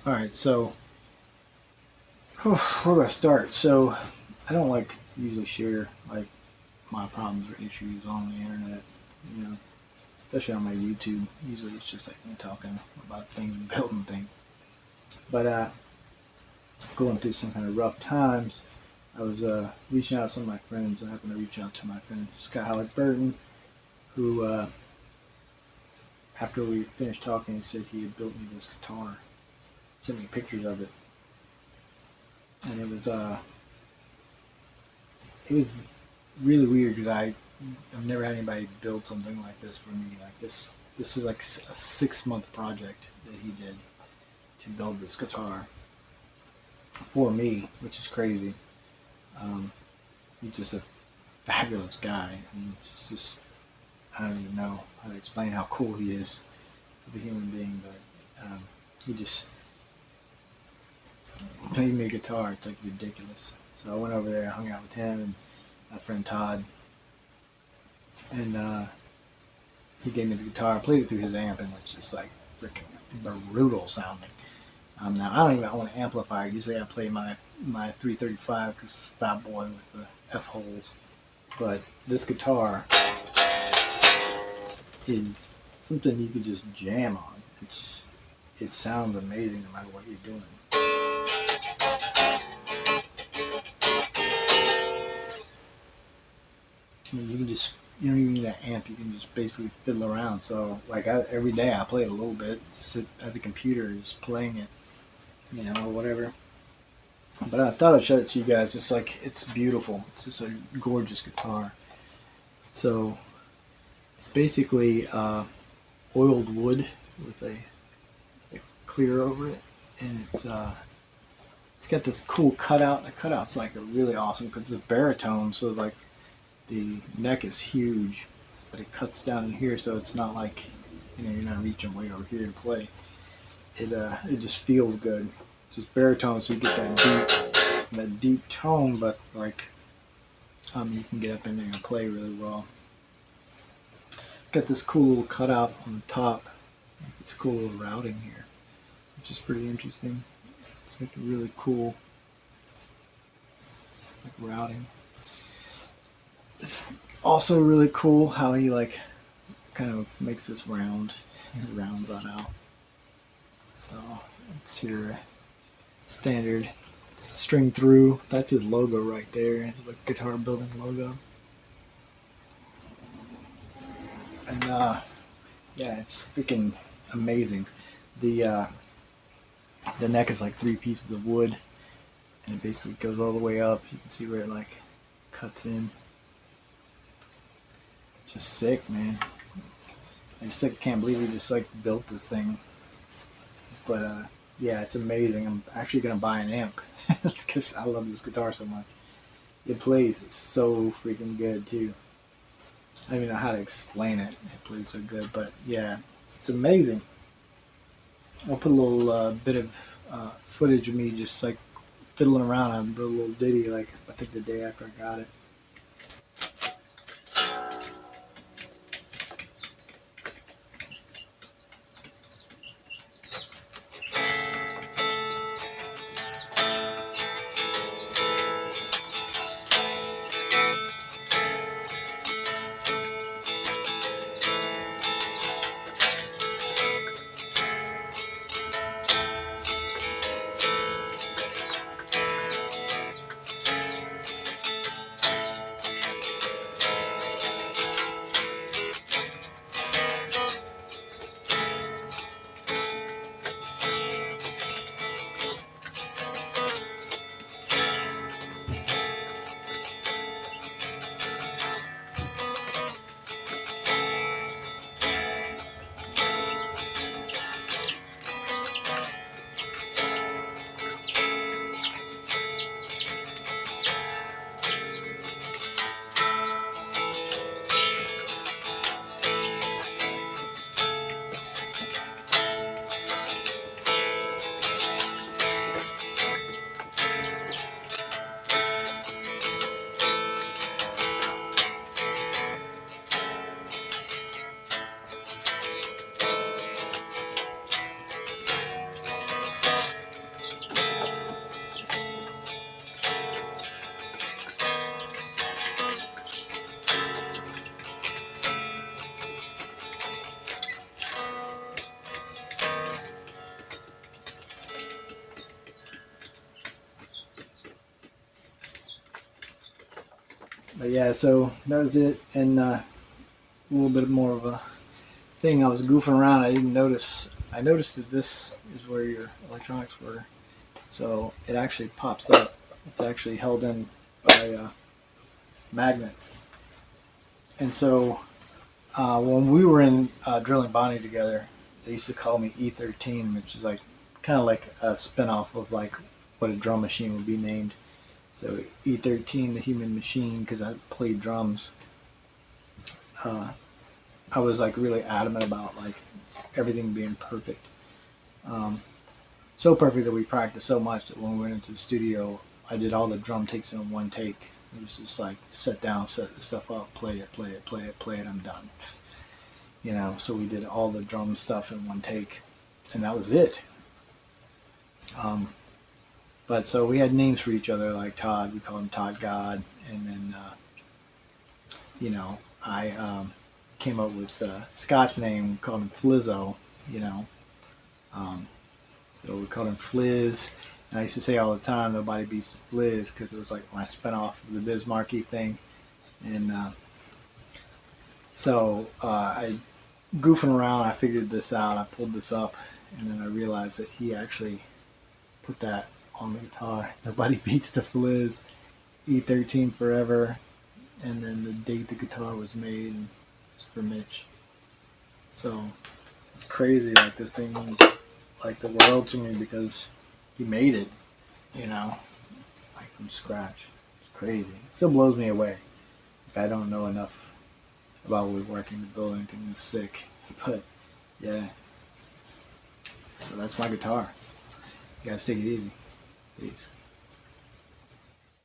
All right, so where do I start? So I don't like usually share like my problems or issues on the internet. You know, especially on my YouTube. Usually it's just like me talking about things and building things. But going through some kind of rough times, I was reaching out to some of my friends. I happened to reach out to my friend Scott Howard Burton, who after we finished talking, he said he had built me this guitar. Sent me pictures of it, and it was really weird because I've never had anybody build something like this for me. Like this is like a 6 month project that he did to build this guitar for me, which is crazy. Um, he's just a fabulous guy, and it's just I don't even know how to explain how cool he is of a human being, but he just played me a guitar. It's like ridiculous. So I went over there, hung out with him and my friend Todd, and he gave me the guitar. I played it through his amp, and it's just like freaking brutal sounding. Now I don't even own an amplifier. Usually I play my 335 because Fat Boy with the F holes. But this guitar is something you can just jam on. It sounds amazing no matter what you're doing. I mean, you don't even need an amp. You can just basically fiddle around. So like every day I play it a little bit. Just sit at the computer, just playing it, or whatever. But I thought I'd show it to you guys. Just like it's beautiful. It's just a gorgeous guitar. So it's basically oiled wood with a clear over it, and it's got this cool cutout. The cutout's like a really awesome because it's a baritone, so like the neck is huge, but it cuts down in here, so it's not like you're not reaching way over here to play. It just feels good. So it's baritone, so you get that deep tone, but like you can get up in there and play really well. Got this cool little cutout on the top. This cool little routing here, which is pretty interesting. It's like a really cool like routing. It's also really cool how he like kind of makes this round. He rounds that out. So it's your standard string through. That's his logo right there. It's like guitar building logo. And yeah, it's freaking amazing. The uh, the neck is like three pieces of wood, and it basically goes all the way up. You can see where it like cuts in. It's just sick, man. I just like, can't believe we just like built this thing. But yeah, it's amazing. I'm actually gonna buy an amp because I love this guitar so much. It plays so freaking good too. I don't even know how to explain it. It plays so good, but yeah, it's amazing. I'll put a little bit of footage of me just like fiddling around on the little ditty. Like I think the day after I got it. But yeah, so that was it. And a little bit more of a thing. I was goofing around. I didn't notice. I noticed that this is where your electronics were. So it actually pops up. It's actually held in by magnets. And so when we were in drilling Bonnie together, they used to call me E13, which is like kind of like a spinoff of like what a drum machine would be named. So E13, the human machine, because I played drums. Uh, I was like really adamant about like everything being perfect. Um, so perfect that we practiced so much that when we went into the studio, I did all the drum takes in one take. It was just like sit down, set the stuff up, play it, play it, play it, play it. I'm done. You know, so we did all the drum stuff in one take, and that was it. Um, but so we had names for each other, like Todd. We called him Todd God, and then I came up with Scott's name. We called him Flizzo. You know, um, so we called him Fliz. And I used to say all the time, nobody beats the Fliz, because it was like my spinoff of the Biz Markie thing. And I goofing around, I figured this out. I pulled this up, and then I realized that he actually put that on the guitar. Nobody beats the Fliz. E13 forever, and then the date the guitar was made, and it's for Mitch. So it's crazy. Like this thing means like the world to me because he made it. You know, like from scratch. It's crazy. It still blows me away. Like I don't know enough about woodworking to build anything this sick. But yeah. So that's my guitar. You guys take it easy. Peace.